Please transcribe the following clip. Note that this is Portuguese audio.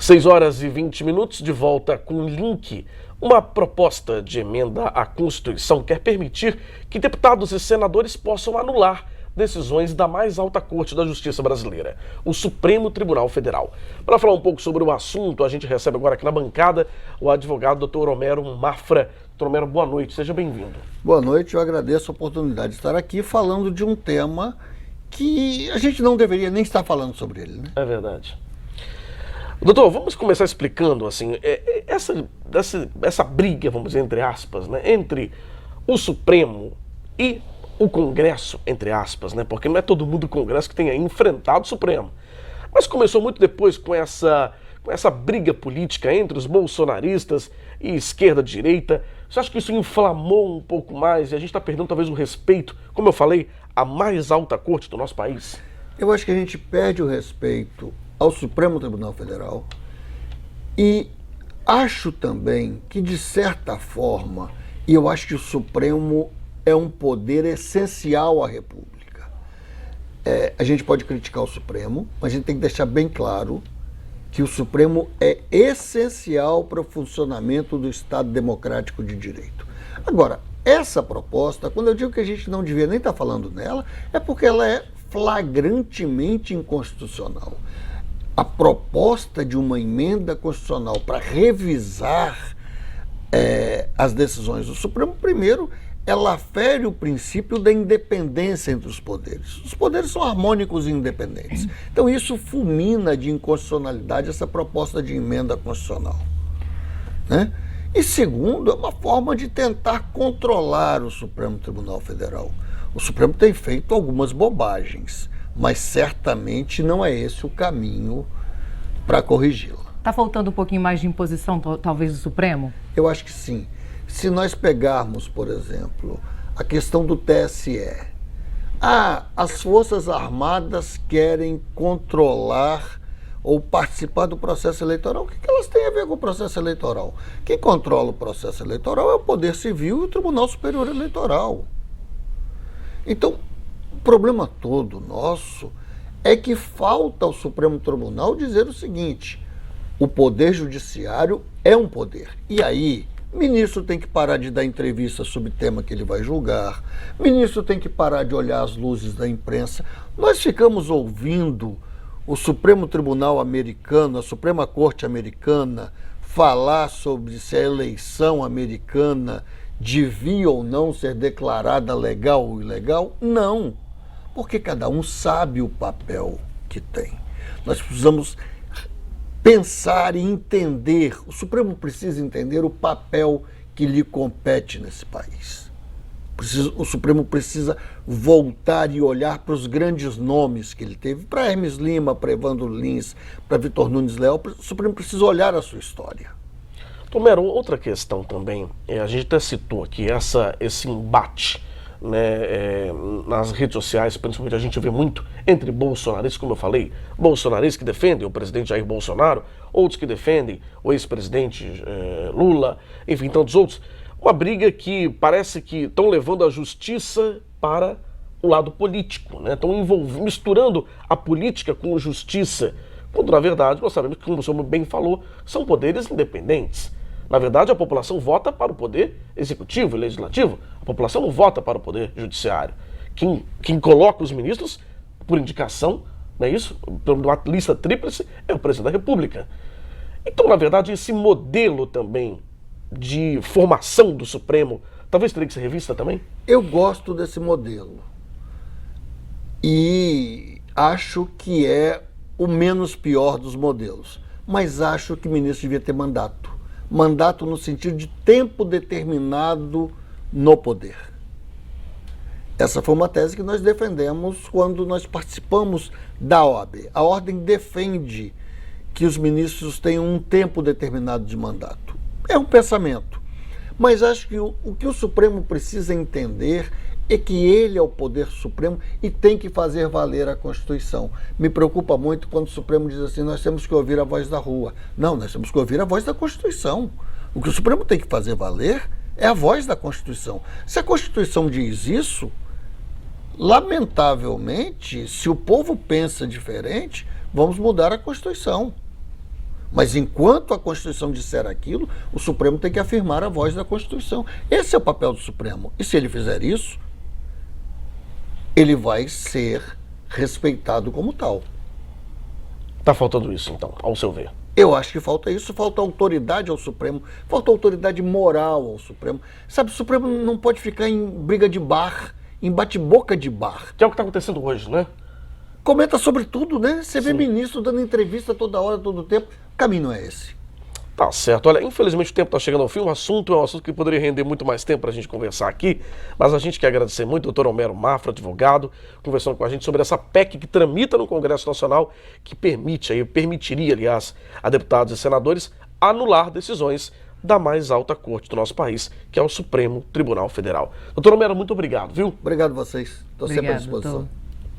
6h20, de volta com link. Uma proposta de emenda à Constituição quer permitir que deputados e senadores possam anular decisões da mais alta corte da Justiça brasileira, o Supremo Tribunal Federal. Para falar um pouco sobre o assunto, a gente recebe agora aqui na bancada o advogado Dr. Homero Mafra. Dr. Homero, boa noite, seja bem-vindo. Boa noite, eu agradeço a oportunidade de estar aqui falando de um tema que a gente não deveria nem estar falando sobre ele, né? É verdade. Doutor, vamos começar explicando assim, essa briga, vamos dizer, entre aspas, né, entre o Supremo e o Congresso, entre aspas, né, porque não é todo mundo do Congresso que tenha enfrentado o Supremo. Mas começou muito depois com essa briga política entre os bolsonaristas e esquerda-direita. Você acha que isso inflamou um pouco mais e a gente está perdendo talvez o respeito, como eu falei, à mais alta corte do nosso país? Eu acho que a gente perde o respeito ao Supremo Tribunal Federal e acho também que, de certa forma, e eu acho que o Supremo é um poder essencial à República. A gente pode criticar o Supremo, mas a gente tem que deixar bem claro que o Supremo é essencial para o funcionamento do Estado Democrático de Direito. Agora, essa proposta, quando eu digo que a gente não devia nem estar falando nela, é porque ela é flagrantemente inconstitucional. A proposta de uma emenda constitucional para revisar as decisões do Supremo, primeiro, ela fere o princípio da independência entre os poderes. Os poderes são harmônicos e independentes. Então isso fulmina de inconstitucionalidade essa proposta de emenda constitucional, né? E segundo, é uma forma de tentar controlar o Supremo Tribunal Federal. O Supremo tem feito algumas bobagens, mas certamente não é esse o caminho para corrigi-la. Está faltando um pouquinho mais de imposição, talvez, do Supremo? Eu acho que sim. Se nós pegarmos, por exemplo, a questão do TSE, as Forças Armadas querem controlar ou participar do processo eleitoral. O que elas têm a ver com o processo eleitoral? Quem controla o processo eleitoral é o Poder Civil e o Tribunal Superior Eleitoral. Então, o problema todo nosso é que falta ao Supremo Tribunal dizer o seguinte: o Poder Judiciário é um poder. E aí, ministro tem que parar de dar entrevista sobre tema que ele vai julgar, ministro tem que parar de olhar as luzes da imprensa. Nós ficamos ouvindo o Supremo Tribunal americano, a Suprema Corte americana, falar sobre se a eleição americana devia ou não ser declarada legal ou ilegal? Não, porque cada um sabe o papel que tem. Nós precisamos pensar e entender, o Supremo precisa entender o papel que lhe compete nesse país. O Supremo precisa voltar e olhar para os grandes nomes que ele teve, para Hermes Lima, para Evandro Lins, para Vitor Nunes Leal. O Supremo precisa olhar a sua história. Homero, outra questão também, a gente até citou aqui esse embate, né, nas redes sociais, principalmente a gente vê muito entre bolsonaristas, como eu falei, bolsonaristas que defendem o presidente Jair Bolsonaro, outros que defendem o ex-presidente Lula, enfim, tantos outros. Uma briga que parece que estão levando a justiça para o lado político, né? Estão misturando a política com a justiça, quando na verdade nós sabemos que, como o senhor bem falou, são poderes independentes. Na verdade, a população vota para o poder executivo e legislativo. A população não vota para o poder judiciário. Quem coloca os ministros, por indicação, não é isso? Por uma lista tríplice, é o presidente da República. Então, na verdade, esse modelo também de formação do Supremo, talvez teria que ser revista também? Eu gosto desse modelo. E acho que é o menos pior dos modelos. Mas acho que o ministro devia ter mandato. Mandato no sentido de tempo determinado no poder. Essa foi uma tese que nós defendemos quando nós participamos da OAB. A ordem defende que os ministros tenham um tempo determinado de mandato. É um pensamento. Mas acho que o que o Supremo precisa entender é que ele é o poder supremo e tem que fazer valer a Constituição. Me preocupa muito quando o Supremo diz assim: nós temos que ouvir a voz da rua. Não, nós temos que ouvir a voz da Constituição. O que o Supremo tem que fazer valer é a voz da Constituição. Se a Constituição diz isso, lamentavelmente, se o povo pensa diferente, vamos mudar a Constituição. Mas enquanto a Constituição disser aquilo, o Supremo tem que afirmar a voz da Constituição. Esse é o papel do Supremo. E se ele fizer isso, ele vai ser respeitado como tal. Está faltando isso, então, ao seu ver? Eu acho que falta isso, falta autoridade ao Supremo, falta autoridade moral ao Supremo. Sabe, o Supremo não pode ficar em briga de bar, em bate-boca de bar. Que é o que está acontecendo hoje, né? Comenta sobre tudo, né? Você vê Sim. ministro dando entrevista toda hora, todo tempo. O caminho não é esse. Tá certo. Olha, infelizmente o tempo está chegando ao fim. O assunto é um assunto que poderia render muito mais tempo para a gente conversar aqui, mas a gente quer agradecer muito ao doutor Homero Mafra, advogado, conversando com a gente sobre essa PEC que tramita no Congresso Nacional, que permitiria, aliás, a deputados e senadores anular decisões da mais alta corte do nosso país, que é o Supremo Tribunal Federal. Doutor Homero, muito obrigado, viu? Obrigado a vocês. Estou sempre à Obrigada, disposição. doutor.